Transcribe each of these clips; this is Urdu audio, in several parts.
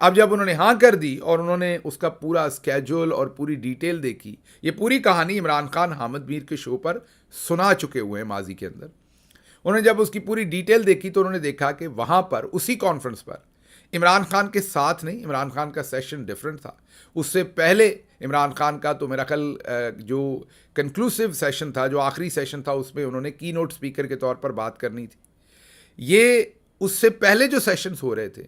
اب جب انہوں نے ہاں کر دی اور انہوں نے اس کا پورا اسکیجول اور پوری ڈیٹیل دیکھی، یہ پوری کہانی عمران خان حامد میر کے شو پر سنا چکے ہوئے ہیں ماضی کے اندر، انہوں نے جب اس کی پوری ڈیٹیل دیکھی تو انہوں نے دیکھا کہ وہاں پر اسی کانفرنس پر عمران خان کے ساتھ نہیں، عمران خان کا سیشن ڈیفرنٹ تھا، اس سے پہلے عمران خان کا تو میرا خیال جو کنکلوسیو سیشن تھا، جو آخری سیشن تھا، اس میں انہوں نے کی نوٹ اسپیکر کے طور پر بات کرنی تھی. یہ اس سے پہلے جو سیشنز ہو رہے تھے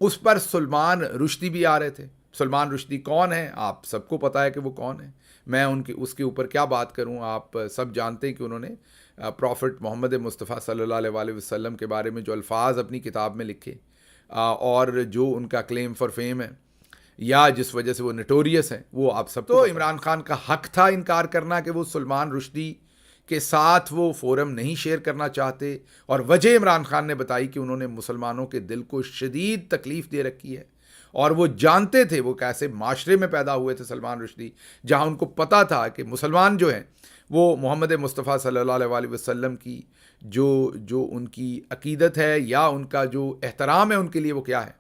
اس پر سلمان رشدی بھی آ رہے تھے. سلمان رشدی کون ہیں؟ آپ سب کو پتہ ہے کہ وہ کون ہیں، میں اس کے اوپر کیا بات کروں. آپ سب جانتے ہیں کہ انہوں نے پروفٹ محمد مصطفیٰ صلی اللہ علیہ وسلم کے بارے میں جو الفاظ اپنی کتاب میں لکھے اور جو ان کا کلیم فار فیم ہے یا جس وجہ سے وہ نٹوریس ہیں، وہ آپ سب تو عمران خان کا حق تھا انکار کرنا کہ وہ سلمان رشدی کے ساتھ وہ فورم نہیں شیئر کرنا چاہتے، اور وجہ عمران خان نے بتائی کہ انہوں نے مسلمانوں کے دل کو شدید تکلیف دے رکھی ہے، اور وہ جانتے تھے وہ کیسے معاشرے میں پیدا ہوئے تھے سلمان رشدی، جہاں ان کو پتہ تھا کہ مسلمان جو ہیں وہ محمد مصطفیٰ صلی اللہ علیہ وسلم کی جو ان کی عقیدت ہے یا ان کا جو احترام ہے ان کے لیے وہ کیا ہے.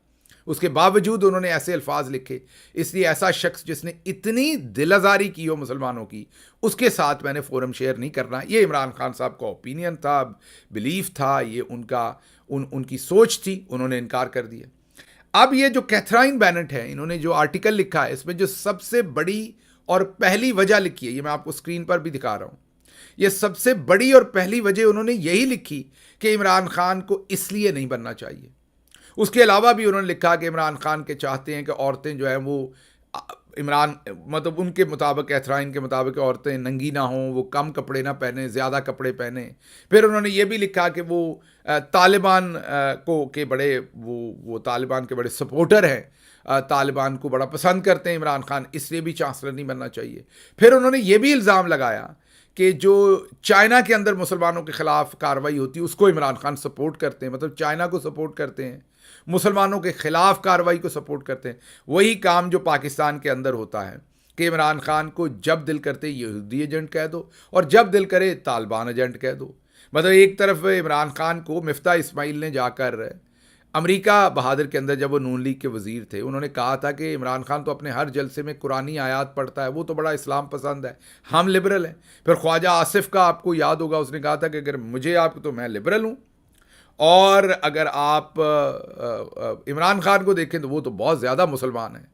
اس کے باوجود انہوں نے ایسے الفاظ لکھے. اس لیے ایسا شخص جس نے اتنی دل آزاری کی ہو مسلمانوں کی، اس کے ساتھ میں نے فورم شیئر نہیں کرنا. یہ عمران خان صاحب کا اوپینین تھا، بلیف تھا، یہ ان کی سوچ تھی، انہوں نے انکار کر دیا. اب یہ جو کیتھرائن بینٹ ہے، انہوں نے جو آرٹیکل لکھا ہے، اس میں جو سب سے بڑی اور پہلی وجہ لکھی ہے، یہ میں آپ کو اسکرین پر بھی دکھا رہا ہوں. یہ سب سے بڑی اور پہلی وجہ انہوں نے یہی لکھی کہ عمران خان کو اس لیے نہیں بننا چاہیے. اس کے علاوہ بھی انہوں نے لکھا کہ عمران خان کے چاہتے ہیں کہ عورتیں جو ہیں وہ مطلب ان کے مطابق، کیتھرائن کے مطابق، عورتیں ننگی نہ ہوں، وہ کم کپڑے نہ پہنیں، زیادہ کپڑے پہنیں. پھر انہوں نے یہ بھی لکھا کہ وہ طالبان کے بڑے وہ طالبان کے بڑے سپورٹر ہیں، طالبان کو بڑا پسند کرتے ہیں عمران خان، اس لیے بھی چانسلر نہیں بننا چاہیے. پھر انہوں نے یہ بھی الزام لگایا کہ جو چائنا کے اندر مسلمانوں کے خلاف کارروائی ہوتی ہے اس کو عمران خان سپورٹ کرتے ہیں، مطلب چائنا کو سپورٹ کرتے ہیں، مسلمانوں کے خلاف کارروائی کو سپورٹ کرتے ہیں. وہی کام جو پاکستان کے اندر ہوتا ہے کہ عمران خان کو جب دل کرتے یہودی ایجنٹ کہہ دو اور جب دل کرے طالبان ایجنٹ کہہ دو. مطلب ایک طرف عمران خان کو مفتاح اسماعیل نے جا کر امریکہ بہادر کے اندر، جب وہ نون لیگ کے وزیر تھے، انہوں نے کہا تھا کہ عمران خان تو اپنے ہر جلسے میں قرآنی آیات پڑھتا ہے، وہ تو بڑا اسلام پسند ہے، ہم لبرل ہیں. پھر خواجہ آصف کا آپ کو یاد ہوگا، اس نے کہا تھا کہ اگر مجھے آپ تو میں لبرل ہوں، اور اگر آپ عمران خان کو دیکھیں تو وہ تو بہت زیادہ مسلمان ہیں.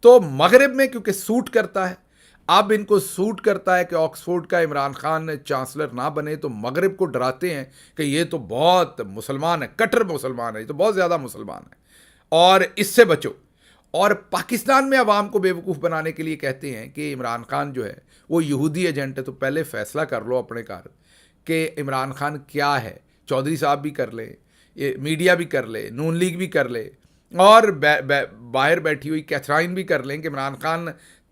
تو مغرب میں کیونکہ سوٹ کرتا ہے، اب ان کو سوٹ کرتا ہے کہ آکسفورڈ کا عمران خان چانسلر نہ بنے، تو مغرب کو ڈراتے ہیں کہ یہ تو بہت مسلمان ہے، کٹر مسلمان ہے، یہ تو بہت زیادہ مسلمان ہے اور اس سے بچو. اور پاکستان میں عوام کو بیوقوف بنانے کے لیے کہتے ہیں کہ عمران خان جو ہے وہ یہودی ایجنٹ ہے. تو پہلے فیصلہ کر لو اپنے گھر کہ عمران خان کیا ہے. چودھری صاحب بھی کر لیں، میڈیا بھی کر لے، نون لیگ بھی کر لے، اور باہر بیٹھی ہوئی کیتھرائن بھی کر لیں کہ عمران خان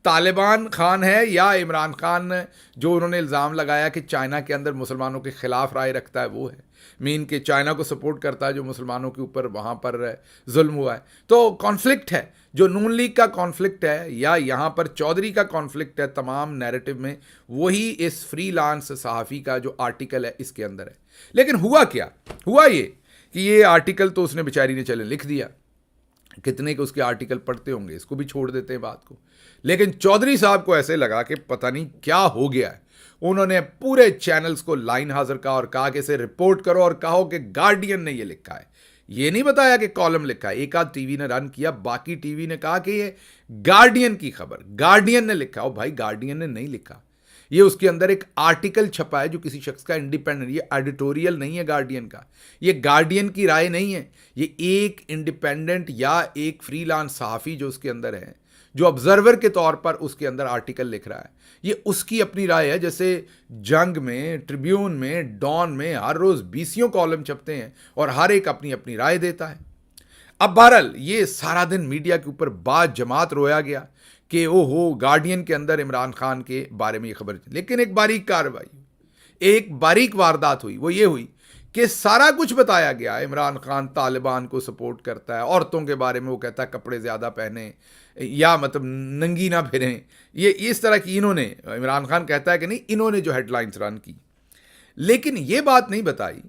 طالبان خان ہے یا عمران خان جو انہوں نے الزام لگایا کہ چائنا کے اندر مسلمانوں کے خلاف رائے رکھتا ہے وہ ہے، مین کہ چائنا کو سپورٹ کرتا ہے جو مسلمانوں کے اوپر وہاں پر ظلم ہوا ہے. تو کانفلکٹ ہے، جو نون لیگ کا کانفلکٹ ہے یا یہاں پر چودھری کا کانفلکٹ ہے تمام نیریٹو میں، وہی اس فری لانس صحافی کا جو آرٹیکل ہے اس کے اندر ہے. لیکن ہوا کیا؟ ہوا یہ کہ یہ آرٹیکل تو اس نے بیچاری نے چلے لکھ دیا، کتنے کہ اس کے آرٹیکل پڑھتے ہوں گے، اس کو بھی چھوڑ دیتے ہیں بات کو. لیکن چودھری صاحب کو ایسے لگا کہ پتہ نہیں کیا ہو گیا ہے. انہوں نے پورے چینلز کو لائن حاضر کہا اور کہا کہ اسے رپورٹ کرو، اور کہو کہ گارڈین نے یہ لکھا ہے. یہ نہیں بتایا کہ کالم لکھا ہے، ایک آدھ ٹی وی نے رن کیا، باقی ٹی وی نے کہا کہ یہ گارڈین کی خبر، گارڈین نے لکھا. بھائی گارڈین نے نہیں لکھا، یہ اس کے اندر ایک آرٹیکل چھپا ہے جو کسی شخص کا انڈیپینڈنٹ، یہ ایڈیٹوریل نہیں ہے گارڈین کا، یہ گارڈین کی رائے نہیں ہے، یہ ایک انڈیپینڈنٹ یا ایک فری لانس صحافی جو اس کے اندر ہے، جو آبزرور کے طور پر اس کے اندر آرٹیکل لکھ رہا ہے، یہ اس کی اپنی رائے ہے. جیسے جنگ میں، ٹریبیون میں، ڈان میں ہر روز 20 کالم چھپتے ہیں اور ہر ایک اپنی اپنی رائے دیتا ہے. اب بہرحال یہ سارا دن میڈیا کے اوپر بعد جماعت رویا گیا کہ او ہو گارڈین کے اندر عمران خان کے بارے میں یہ خبر. لیکن ایک باریک کارروائی، ایک باریک واردات ہوئی، وہ یہ ہوئی کہ سارا کچھ بتایا گیا. عمران خان طالبان کو سپورٹ کرتا ہے، عورتوں کے بارے میں وہ کہتا ہے کپڑے زیادہ پہنیں یا مطلب ننگی نہ پھریں، یہ اس طرح کی انہوں نے، عمران خان کہتا ہے کہ نہیں، انہوں نے جو ہیڈ لائنز رن کی. لیکن یہ بات نہیں بتائی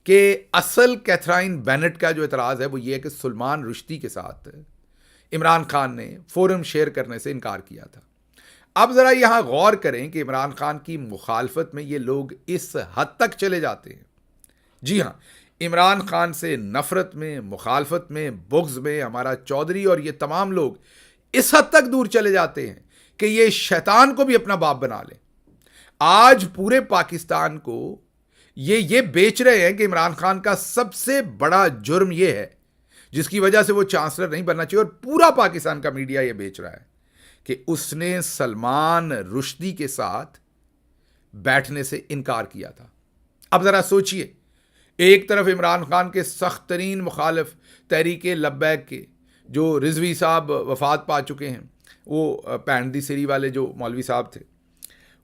کہ اصل کیتھرائن بینٹ کا جو اعتراض ہے وہ یہ ہے کہ سلمان رشدی کے ساتھ عمران خان نے فورم شیئر کرنے سے انکار کیا تھا. اب ذرا یہاں غور کریں کہ عمران خان کی مخالفت میں یہ لوگ اس حد تک چلے جاتے ہیں. جی ہاں, عمران خان سے نفرت میں, مخالفت میں, بغض میں ہمارا چودھری اور یہ تمام لوگ اس حد تک دور چلے جاتے ہیں کہ یہ شیطان کو بھی اپنا باپ بنا لیں. آج پورے پاکستان کو یہ بیچ رہے ہیں کہ عمران خان کا سب سے بڑا جرم یہ ہے جس کی وجہ سے وہ چانسلر نہیں بننا چاہیے, اور پورا پاکستان کا میڈیا یہ بیچ رہا ہے کہ اس نے سلمان رشدی کے ساتھ بیٹھنے سے انکار کیا تھا. اب ذرا سوچئے, ایک طرف عمران خان کے سخت ترین مخالف تحریک لبیک کے جو رضوی صاحب وفات پا چکے ہیں, وہ پینڈی سری والے جو مولوی صاحب تھے,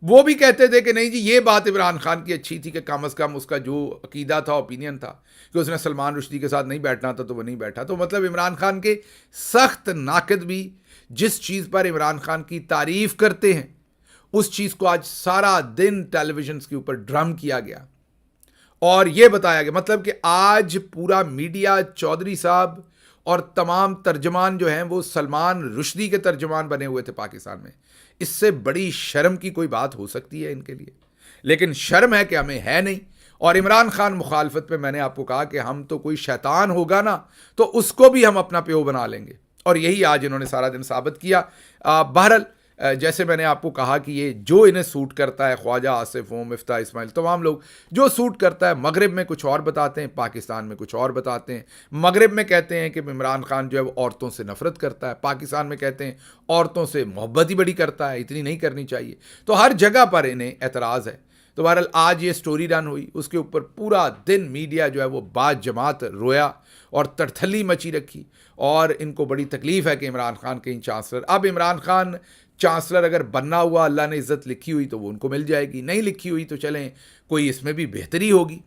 وہ بھی کہتے تھے کہ نہیں جی یہ بات عمران خان کی اچھی تھی کہ کم از کم اس کا جو عقیدہ تھا, اوپینین تھا کہ اس نے سلمان رشدی کے ساتھ نہیں بیٹھنا تھا تو وہ نہیں بیٹھا. تو مطلب عمران خان کے سخت ناقد بھی جس چیز پر عمران خان کی تعریف کرتے ہیں اس چیز کو آج سارا دن ٹیلی ویژنز کے اوپر ڈرم کیا گیا اور یہ بتایا گیا, مطلب کہ آج پورا میڈیا چودھری صاحب اور تمام ترجمان جو ہیں وہ سلمان رشدی کے ترجمان بنے ہوئے تھے پاکستان میں. اس سے بڑی شرم کی کوئی بات ہو سکتی ہے ان کے لیے, لیکن شرم ہے کہ ہمیں ہے نہیں. اور عمران خان مخالفت پہ میں نے آپ کو کہا کہ ہم تو کوئی شیطان ہوگا نا تو اس کو بھی ہم اپنا پیو بنا لیں گے, اور یہی آج انہوں نے سارا دن ثابت کیا. بہرحال جیسے میں نے آپ کو کہا کہ یہ جو انہیں سوٹ کرتا ہے, خواجہ آصف ہوں, مفتاح اسماعیل, تمام لوگ جو سوٹ کرتا ہے, مغرب میں کچھ اور بتاتے ہیں, پاکستان میں کچھ اور بتاتے ہیں. مغرب میں کہتے ہیں کہ عمران خان جو ہے وہ عورتوں سے نفرت کرتا ہے, پاکستان میں کہتے ہیں عورتوں سے محبت ہی بڑی کرتا ہے, اتنی نہیں کرنی چاہیے. تو ہر جگہ پر انہیں اعتراض ہے. تو بہرحال آج یہ سٹوری رن ہوئی, اس کے اوپر پورا دن میڈیا جو ہے وہ بعد جماعت رویا اور تڑتھلی مچی رکھی, اور ان کو بڑی تکلیف ہے کہ عمران خان کہیں چانسلر. اب عمران خان چانسلر اگر بننا ہوا, اللہ نے عزت لکھی ہوئی تو وہ ان کو مل جائے گی, نہیں لکھی ہوئی تو چلیں کوئی اس میں بھی بہتری ہوگی.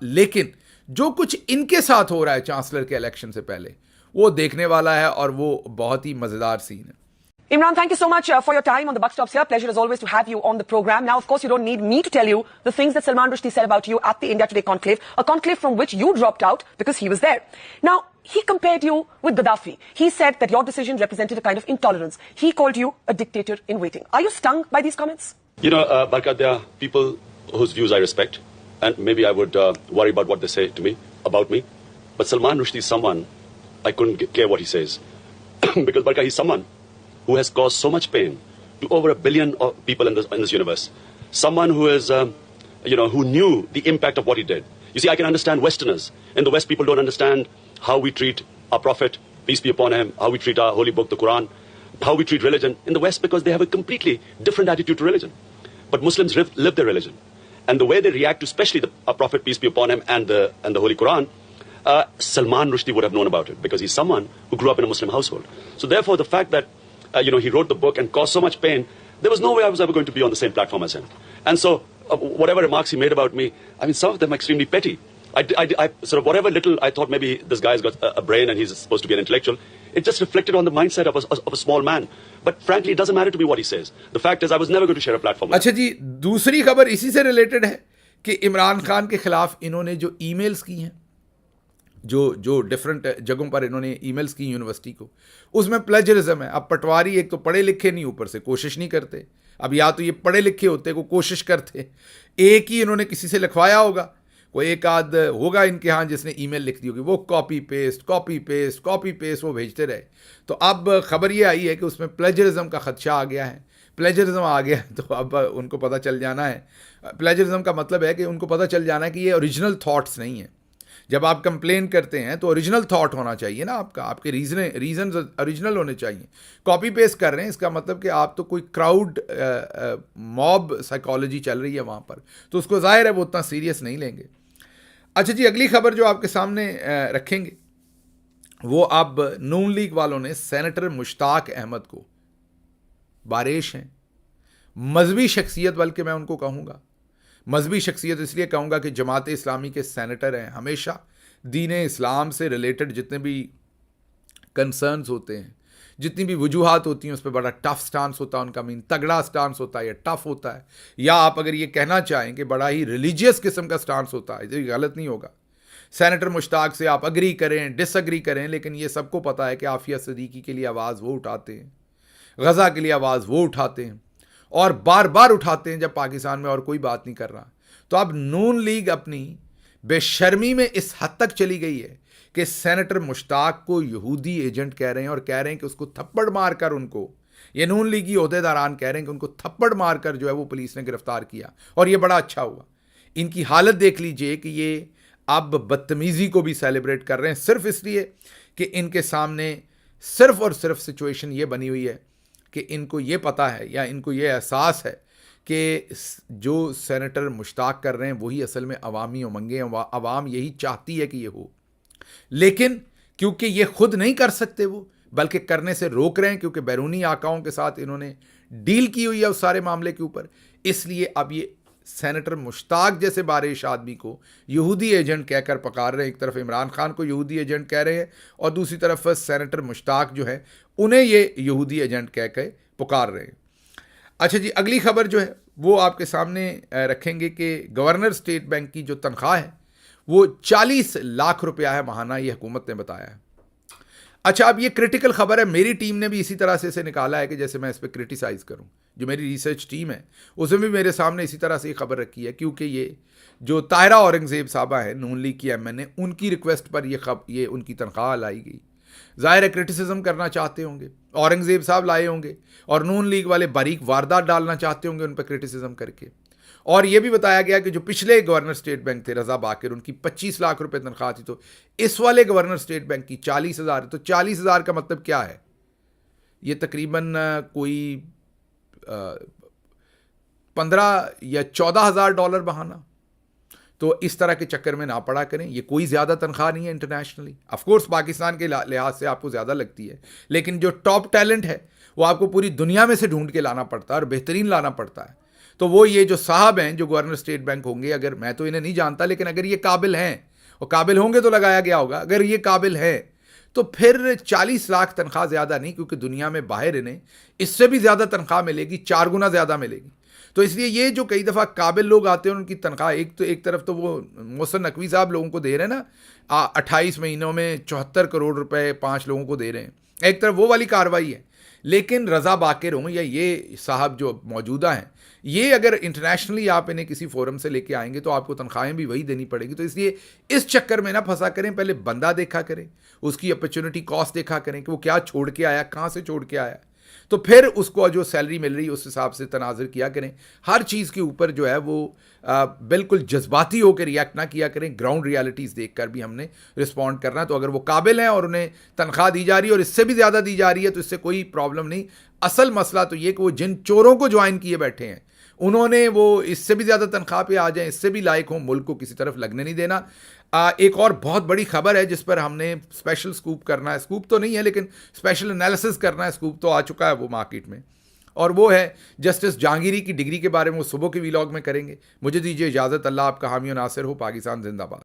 لیکن جو کچھ ان کے ساتھ ہو رہا ہے چانسلر کے الیکشن سے پہلے, وہ دیکھنے والا ہے اور وہ بہت ہی مزیدار سین ہے. Imran, thank you so much for your time on the Buck Stops here. Pleasure as always to have you on the program. Now, of course, you don't need me to tell you the things that Salman Rushdie said about you at the India Today conclave, a conclave from which you dropped out because he was there. Now, he compared you with Gaddafi. He said that your decision represented a kind of intolerance. He called you a dictator in waiting. Are you stung by these comments? You know, Barkat, there are people whose views I respect, and maybe I would worry about what they say to me, about me. But Salman Rushdie is someone I couldn't care what he says. Because, Barkat, he's someone who has caused so much pain to over 1 billion people in this universe. Someone who is, who knew the impact of what he did. You see, I can understand Westerners. In the West, people don't understand how we treat our Prophet, peace be upon him, how we treat our holy book, the Quran, how we treat religion in the West, because they have a completely different attitude to religion. But Muslims live their religion. And the way they react to especially our Prophet, peace be upon him, and the holy Quran, Salman Rushdie would have known about it, because he's someone who grew up in a Muslim household. So therefore, the fact that he wrote the book and caused so much pain, there was no way I was ever going to be on the same platform as him. And so, whatever remarks he made about me, I mean, some of them are extremely petty. I sort of, whatever little I thought maybe this guy's got a brain and he's supposed to be an intellectual, it just reflected on the mindset of a small man. But frankly, it doesn't matter to me what he says. The fact is, I was never going to share a platform with him. اچھا جی, دوسری خبر اسی سے ریلیٹڈ ہے کہ عمران خان کے خلاف انہوں نے جو ای میلز کی ہیں, جو ڈفرنٹ جگہوں پر انہوں نے ای میلز کی یونیورسٹی کو, اس میں پلیجرزم ہے. اب پٹواری ایک تو پڑھے لکھے نہیں, اوپر سے کوشش نہیں کرتے. اب یا تو یہ پڑھے لکھے ہوتے کو کوشش کرتے, ایک ہی انہوں نے کسی سے لکھوایا ہوگا, کوئی ایک آدھ ہوگا ان کے ہاں جس نے ای میل لکھ دی ہوگی, وہ کاپی پیسٹ وہ بھیجتے رہے. تو اب خبر یہ آئی ہے کہ اس میں پلیجرزم کا خدشہ آ گیا ہے. پلیجرزم آ گیا تو اب ان کو پتہ چل جانا ہے. پلیجرزم کا مطلب ہے کہ ان کو پتہ چل جانا ہے کہ یہ اوریجنل تھاٹس نہیں ہیں. جب آپ کمپلین کرتے ہیں تو اوریجنل تھاٹ ہونا چاہیے نا آپ کے ریزنز اوریجنل ہونے چاہیے. کاپی پیسٹ کر رہے ہیں, اس کا مطلب کہ آپ تو کوئی کراؤڈ موب سائیکالوجی چل رہی ہے وہاں پر, تو اس کو ظاہر ہے وہ اتنا سیریس نہیں لیں گے. اچھا جی, اگلی خبر جو آپ کے سامنے رکھیں گے وہ اب نون لیگ والوں نے سینیٹر مشتاق احمد کو بارش ہیں, مذہبی شخصیت, بلکہ میں ان کو کہوں گا مذہبی شخصیت اس لیے کہوں گا کہ جماعت اسلامی کے سینیٹر ہیں. ہمیشہ دین اسلام سے ریلیٹڈ جتنے بھی کنسرنز ہوتے ہیں, جتنی بھی وجوہات ہوتی ہیں, اس پہ بڑا ٹف سٹانس ہوتا ہے ان کا. تگڑا سٹانس ہوتا ہے یا ٹف ہوتا ہے, یا آپ اگر یہ کہنا چاہیں کہ بڑا ہی ریلیجیس قسم کا سٹانس ہوتا ہے, یہ غلط نہیں ہوگا. سینیٹر مشتاق سے آپ اگری کریں ڈس اگری کریں، لیکن یہ سب کو پتہ ہے کہ عافیہ صدیقی کے لیے آواز وہ اٹھاتے ہیں، غزہ کے لیے آواز وہ اٹھاتے ہیں، اور بار بار اٹھاتے ہیں جب پاکستان میں اور کوئی بات نہیں کر رہا. تو اب نون لیگ اپنی بے شرمی میں اس حد تک چلی گئی ہے کہ سینیٹر مشتاق کو یہودی ایجنٹ کہہ رہے ہیں، اور کہہ رہے ہیں کہ اس کو تھپڑ مار کر ان کو، یہ نون لیگی عہدیداران کہہ رہے ہیں کہ ان کو تھپڑ مار کر جو ہے وہ پولیس نے گرفتار کیا، اور یہ بڑا اچھا ہوا. ان کی حالت دیکھ لیجئے کہ یہ اب بدتمیزی کو بھی سیلیبریٹ کر رہے ہیں، صرف اس لیے کہ ان کے سامنے صرف اور صرف سچویشن یہ بنی ہوئی ہے کہ ان کو یہ پتہ ہے یا ان کو یہ احساس ہے کہ جو سینیٹر مشتاق کر رہے ہیں وہی اصل میں عوامی امنگیں ہیں، عوام یہی چاہتی ہے کہ یہ ہو، لیکن کیونکہ یہ خود نہیں کر سکتے وہ، بلکہ کرنے سے روک رہے ہیں کیونکہ بیرونی آقاؤں کے ساتھ انہوں نے ڈیل کی ہوئی ہے اس سارے معاملے کے اوپر، اس لیے اب یہ سینیٹر مشتاق جیسے بارش آدمی کو یہودی ایجنٹ کہہ کر پکار رہے ہیں. ایک طرف عمران خان کو یہودی ایجنٹ کہہ رہے ہیں اور دوسری طرف سینیٹر مشتاق جو ہے انہیں یہ یہودی ایجنٹ کہہ کے پکار رہے ہیں. اچھا جی، اگلی خبر جو ہے وہ آپ کے سامنے رکھیں گے کہ گورنر اسٹیٹ بینک کی جو تنخواہ ہے وہ 40 لاکھ روپیہ ہے ماہانہ، یہ حکومت نے بتایا ہے. اچھا، اب یہ کریٹیکل خبر ہے، میری ٹیم نے بھی اسی طرح سے اسے نکالا ہے کہ جیسے میں اس پہ کرٹیسائز کروں. جو میری ریسرچ ٹیم ہے اس نے بھی میرے سامنے اسی طرح سے یہ خبر رکھی ہے، کیونکہ یہ جو طاہرہ اورنگزیب صاحبہ ہیں نون لیگ کی ایم این اے، ان کی ریکویسٹ پر یہ ان کی تنخواہ لائی گئی. ظاہر ہے کرٹیسزم کرنا چاہتے ہوں گے، اورنگزیب صاحب لائے ہوں گے، اور نون لیگ والے باریک واردات ڈالنا چاہتے ہوں گے ان پہ کرٹیسزم کر کے. اور یہ بھی بتایا گیا کہ جو پچھلے گورنر اسٹیٹ بینک تھے رضا باقر، ان کی 25 لاکھ روپے تنخواہ تھی، تو اس والے گورنر اسٹیٹ بینک کی 40,000 ہے. تو 40,000 کا مطلب کیا ہے؟ یہ تقریباً کوئی 15 یا 14,000 ڈالر بہانا. تو اس طرح کے چکر میں نہ پڑا کریں، یہ کوئی زیادہ تنخواہ نہیں ہے انٹرنیشنلی. آف کورس پاکستان کے لحاظ سے آپ کو زیادہ لگتی ہے، لیکن جو ٹاپ ٹیلنٹ ہے وہ آپ کو پوری دنیا میں سے ڈھونڈ کے لانا پڑتا ہے اور بہترین لانا پڑتا ہے. تو وہ یہ جو صاحب ہیں جو گورنر اسٹیٹ بینک ہوں گے، اگر میں تو انہیں نہیں جانتا، لیکن اگر یہ قابل ہیں، اور قابل ہوں گے تو لگایا گیا ہوگا، اگر یہ قابل ہیں تو پھر 40 لاکھ تنخواہ زیادہ نہیں، کیونکہ دنیا میں باہر انہیں اس سے بھی زیادہ تنخواہ ملے گی، 4 گنا زیادہ ملے گی. تو اس لیے یہ جو کئی دفعہ قابل لوگ آتے ہیں ان کی تنخواہ ایک طرف تو وہ محسن نقوی صاحب لوگوں کو دے رہے ہیں نا 28 مہینوں میں 74 کروڑ روپے 5 لوگوں کو دے رہے ہیں، ایک طرف وہ والی کارروائی ہے. لیکن رضا باقر ہوں یا یہ صاحب جو موجودہ ہیں، یہ اگر انٹرنیشنلی آپ انہیں کسی فورم سے لے کے آئیں گے تو آپ کو تنخواہیں بھی وہی دینی پڑے گی. تو اس لیے اس چکر میں نہ پھنسا کریں، پہلے بندہ دیکھا کریں، اس کی اپرچونٹی کاسٹ دیکھا کریں کہ وہ کیا چھوڑ کے آیا، کہاں سے چھوڑ کے آیا، تو پھر اس کو جو سیلری مل رہی ہے اس حساب سے تناظر کیا کریں. ہر چیز کے اوپر جو ہے وہ بالکل جذباتی ہو کے ریئیکٹ نہ کیا کریں، گراؤنڈ ریالٹیز دیکھ کر بھی ہم نے رسپونڈ کرنا ہے. تو اگر وہ قابل ہیں اور انہیں تنخواہ دی جا رہی ہے اور اس سے بھی زیادہ دی جا رہی ہے تو اس سے کوئی پرابلم نہیں. اصل مسئلہ تو یہ کہ وہ جن چوروں کو جوائن کیے بیٹھے ہیں انہوں نے وہ اس سے بھی زیادہ تنخواہ پہ آ جائیں، اس سے بھی لائق ہوں، ملک کو کسی طرف لگنے نہیں دینا. ایک اور بہت بڑی خبر ہے جس پر ہم نے اسپیشل سکوپ کرنا ہے، سکوپ تو نہیں ہے لیکن اسپیشل انالیسس کرنا ہے، سکوپ تو آ چکا ہے وہ مارکیٹ میں، اور وہ ہے جسٹس جہانگیری کی ڈگری کے بارے میں. وہ صبح کے ویلاگ میں کریں گے. مجھے دیجیے اجازت. اللہ آپ کا حامی و ناصر ہو. پاکستان زندہ باد.